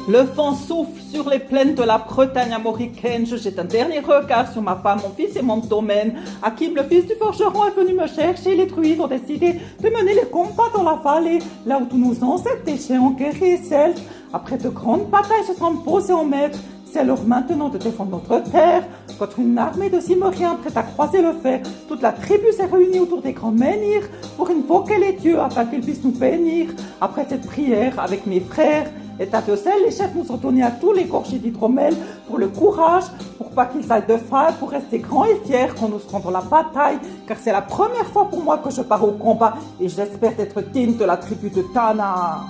Le vent souffle sur les plaines de la Bretagne armoricaine. Je jette un dernier regard sur ma femme, mon fils et mon domaine. Hakim, le fils du forgeron, est venu me chercher. Les druides ont décidé de mener les combats dans la vallée, là où tous nos ancêtres des géants guerriers celtes. Après de grandes batailles, se sont posés en maîtres. C'est l'heure maintenant de défendre notre terre. Contre une armée de Cimmériens prête à croiser le fer, toute la tribu s'est réunie autour des grands menhirs pour invoquer les dieux afin qu'ils puissent nous bénir. Après cette prière, avec mes frères et Tatosel, les chefs nous ont donné à tous les gorgées d'hydromel pour le courage, pour pas qu'ils aillent de faille, pour rester grands et fiers quand nous serons dans la bataille, car c'est la première fois pour moi que je pars au combat et j'espère être digne de la tribu de Tana.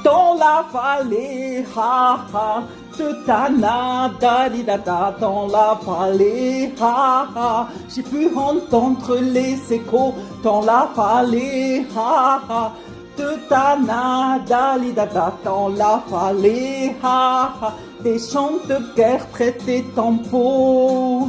Dans la vallée, ha ha, de Tana, da, dans la vallée, ha ha, j'ai pu entendre les échos dans la vallée, ha ha, de Tana, da, dans la vallée, ha ha, des chants de guerre près des tambours.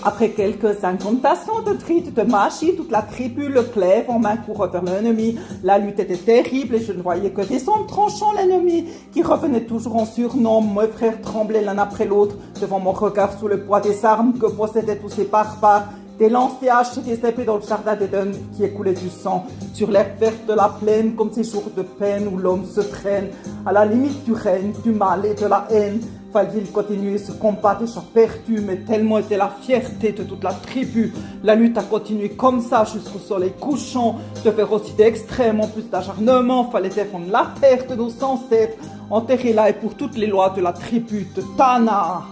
Après quelques incantations de trites de magie, toute la tribu le glaive en main courait vers l'ennemi. La lutte était terrible et je ne voyais que des sons tranchant l'ennemi qui revenait toujours en surnom. Mes frères tremblaient l'un après l'autre devant mon regard sous le poids des armes que possédaient tous ces barbares. Des lances, des haches et des épées dans le jardin d'Éden qui écoulait du sang. Sur l'herbe verte de la plaine, comme ces jours de peine où l'homme se traîne à la limite du règne, du mal et de la haine. Fallait-il continuer ce combat déjà perdu, mais tellement était la fierté de toute la tribu. La lutte a continué comme ça jusqu'au soleil couchant. De férocité extrême, en plus d'acharnement, fallait défendre la terre de nos ancêtres, enterrée là et pour toutes les lois de la tribu de Tana.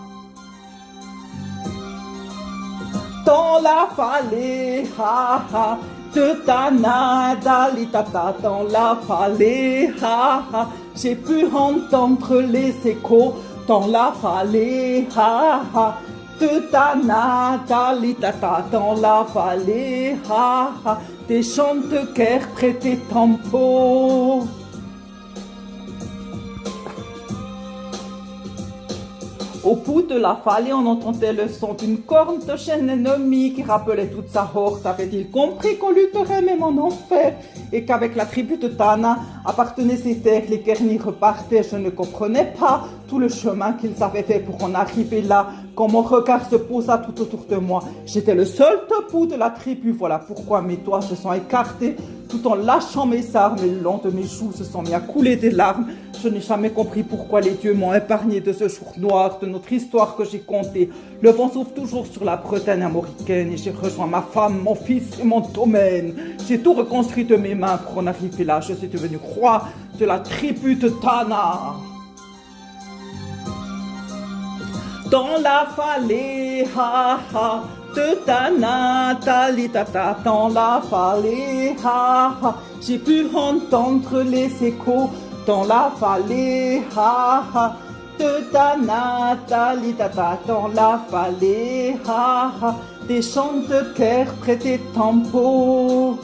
Dans la vallée, ha ha, de Tana, dalitata, dans la vallée, ha ha, j'ai pu entendre les échos. Dans la vallée, ha ha, de Tana, dalitata, dans la vallée, ha ha, des chants de guerre près des tambours. Au bout de la vallée, on entendait le son d'une corne de chêne ennemie qui rappelait toute sa horde. Avait-il compris qu'on lutterait même en enfer et qu'avec la tribu de Tana appartenaient ces terres, les guerriers repartaient. Je ne comprenais pas tout le chemin qu'ils avaient fait pour en arriver là. Quand mon regard se posa tout autour de moi, j'étais le seul debout de la tribu. Voilà pourquoi mes doigts se sont écartés tout en lâchant mes armes et le long de mes joues se sont mis à couler des larmes. Je n'ai jamais compris pourquoi les dieux m'ont épargné de ce jour noir de notre histoire que j'ai conté. Le vent souffle toujours sur la Bretagne armoricaine et j'ai rejoint ma femme, mon fils et mon domaine. J'ai tout reconstruit de mes mains pour en arriver là. Je suis devenu roi de la tribu de Tana. Dans la vallée, ha ha, de Tana, dalitata, dans la vallée, ha ha, j'ai pu entendre les échos. Dans la vallée, ha ha, de Tana, dalitata, dans la vallée, ha ha, des chants de guerre près des tambours.